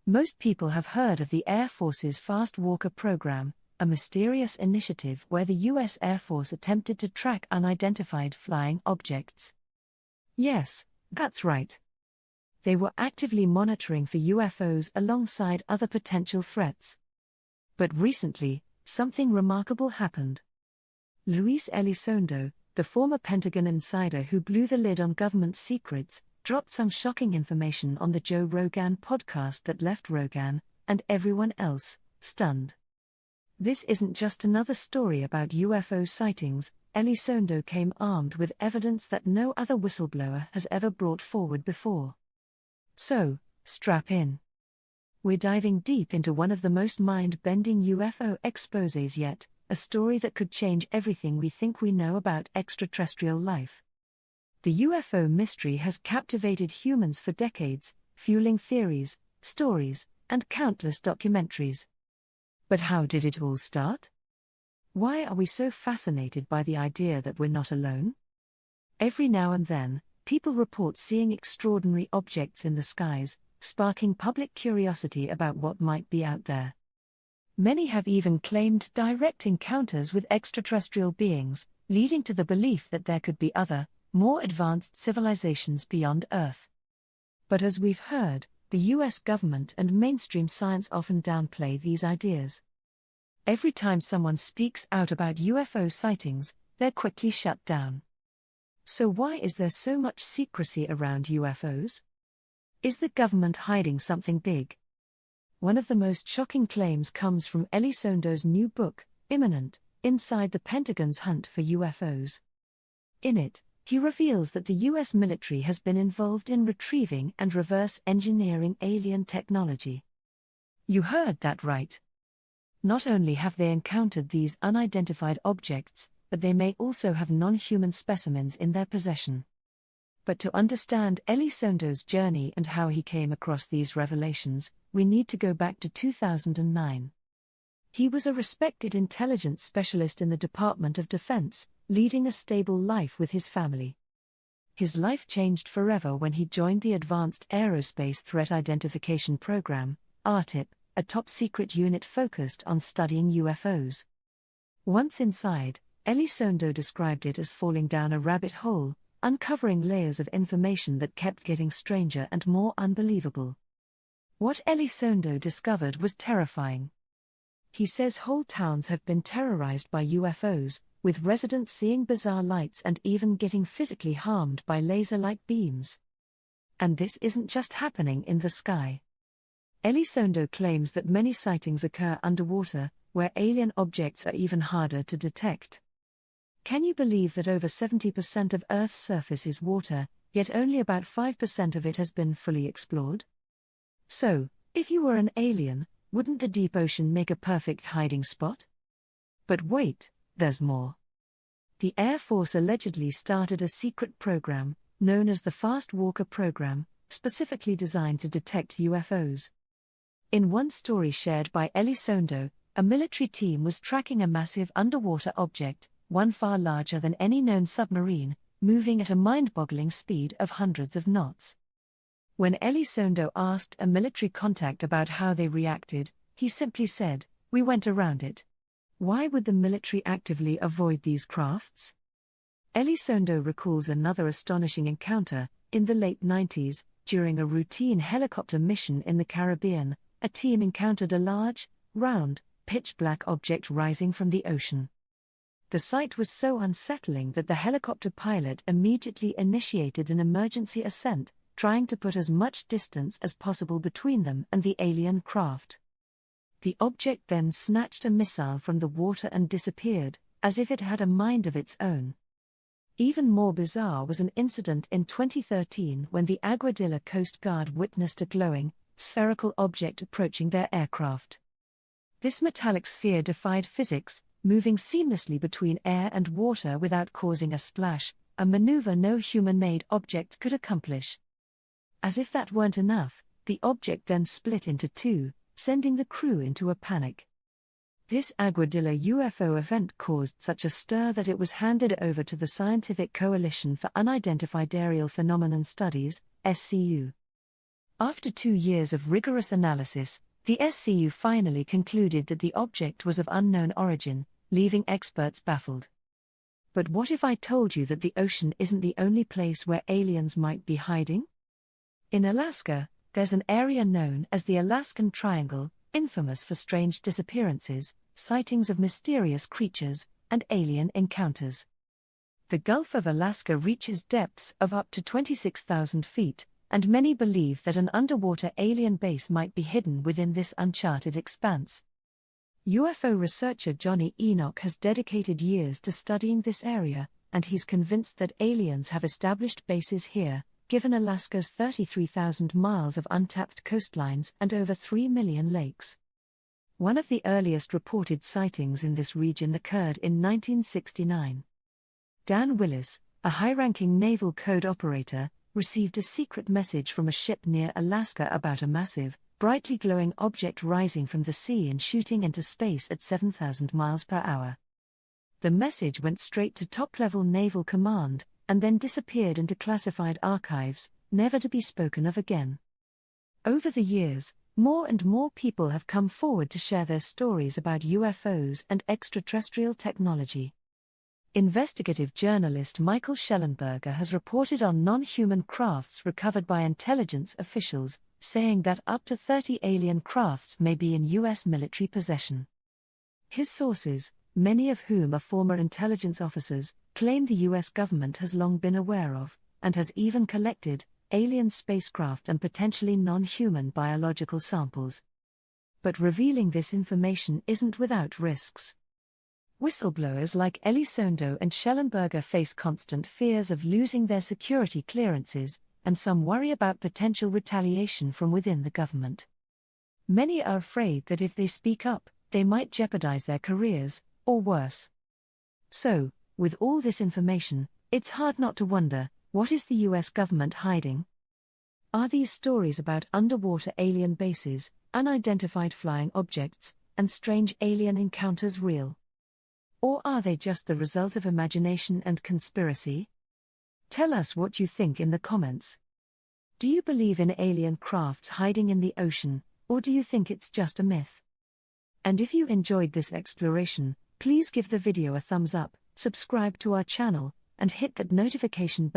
Most people have heard of the Air Force's Fast Walker program, a mysterious initiative where the U.S. Air Force attempted to track unidentified flying objects. Yes, that's right. They were actively monitoring for UFOs alongside other potential threats. But recently, something remarkable happened. Luis Elizondo, the former Pentagon insider who blew the lid on government secrets, dropped some shocking information on the Joe Rogan podcast that left Rogan, and everyone else, stunned. This isn't just another story about UFO sightings. Elizondo came armed with evidence that no other whistleblower has ever brought forward before. So, strap in. We're diving deep into one of the most mind-bending UFO exposés yet, a story that could change everything we think we know about extraterrestrial life. The UFO mystery has captivated humans for decades, fueling theories, stories, and countless documentaries. But how did it all start? Why are we so fascinated by the idea that we're not alone? Every now and then, people report seeing extraordinary objects in the skies, sparking public curiosity about what might be out there. Many have even claimed direct encounters with extraterrestrial beings, leading to the belief that there could be other, more advanced civilizations beyond Earth. But as we've heard, the US government and mainstream science often downplay these ideas. Every time someone speaks out about UFO sightings, they're quickly shut down. So why is there so much secrecy around UFOs? Is the government hiding something big? One of the most shocking claims comes from Elizondo's new book, Imminent: Inside the Pentagon's Hunt for UFOs. In it, he reveals that the US military has been involved in retrieving and reverse engineering alien technology. You heard that right. Not only have they encountered these unidentified objects, but they may also have non-human specimens in their possession. But to understand Elizondo's journey and how he came across these revelations, we need to go back to 2009. He was a respected intelligence specialist in the Department of Defense, leading a stable life with his family. His life changed forever when he joined the Advanced Aerospace Threat Identification Program, ARTIP, a top-secret unit focused on studying UFOs. Once inside, Elizondo described it as falling down a rabbit hole, uncovering layers of information that kept getting stranger and more unbelievable. What Elizondo discovered was terrifying. He says whole towns have been terrorized by UFOs, with residents seeing bizarre lights and even getting physically harmed by laser light beams. And this isn't just happening in the sky. Elizondo claims that many sightings occur underwater, where alien objects are even harder to detect. Can you believe that over 70% of Earth's surface is water, yet only about 5% of it has been fully explored? So, if you were an alien, wouldn't the deep ocean make a perfect hiding spot? But wait, there's more. The Air Force allegedly started a secret program, known as the Fast Walker program, specifically designed to detect UFOs. In one story shared by Elizondo, a military team was tracking a massive underwater object, one far larger than any known submarine, moving at a mind-boggling speed of hundreds of knots. When Elizondo asked a military contact about how they reacted, he simply said, "We went around it." Why would the military actively avoid these crafts? Elizondo recalls another astonishing encounter. In the late 90s, during a routine helicopter mission in the Caribbean, a team encountered a large, round, pitch-black object rising from the ocean. The sight was so unsettling that the helicopter pilot immediately initiated an emergency ascent, trying to put as much distance as possible between them and the alien craft. The object then snatched a missile from the water and disappeared, as if it had a mind of its own. Even more bizarre was an incident in 2013 when the Aguadilla Coast Guard witnessed a glowing, spherical object approaching their aircraft. This metallic sphere defied physics, moving seamlessly between air and water without causing a splash, a maneuver no human-made object could accomplish. As if that weren't enough, the object then split into two, sending the crew into a panic. This Aguadilla UFO event caused such a stir that it was handed over to the Scientific Coalition for Unidentified Aerial Phenomenon Studies, SCU. After 2 years of rigorous analysis, the SCU finally concluded that the object was of unknown origin, leaving experts baffled. But what if I told you that the ocean isn't the only place where aliens might be hiding? In Alaska, there's an area known as the Alaskan Triangle, infamous for strange disappearances, sightings of mysterious creatures, and alien encounters. The Gulf of Alaska reaches depths of up to 26,000 feet, and many believe that an underwater alien base might be hidden within this uncharted expanse. UFO researcher Johnny Enoch has dedicated years to studying this area, and he's convinced that aliens have established bases here, given Alaska's 33,000 miles of untapped coastlines and over 3 million lakes. One of the earliest reported sightings in this region occurred in 1969. Dan Willis, a high-ranking naval code operator, received a secret message from a ship near Alaska about a massive, brightly glowing object rising from the sea and shooting into space at 7,000 miles per hour. The message went straight to top-level naval command, and then disappeared into classified archives, never to be spoken of again. Over the years, more and more people have come forward to share their stories about UFOs and extraterrestrial technology. Investigative journalist Michael Schellenberger has reported on non-human crafts recovered by intelligence officials, saying that up to 30 alien crafts may be in U.S. military possession. His sources, many of whom are former intelligence officers, claim the U.S. government has long been aware of, and has even collected, alien spacecraft and potentially non-human biological samples. But revealing this information isn't without risks. Whistleblowers like Elizondo and Schellenberger face constant fears of losing their security clearances, and some worry about potential retaliation from within the government. Many are afraid that if they speak up, they might jeopardize their careers, or worse. So, with all this information, it's hard not to wonder, what is the US government hiding? Are these stories about underwater alien bases, unidentified flying objects, and strange alien encounters real? Or are they just the result of imagination and conspiracy? Tell us what you think in the comments. Do you believe in alien crafts hiding in the ocean, or do you think it's just a myth? And if you enjoyed this exploration, please give the video a thumbs up, subscribe to our channel, and hit that notification bell.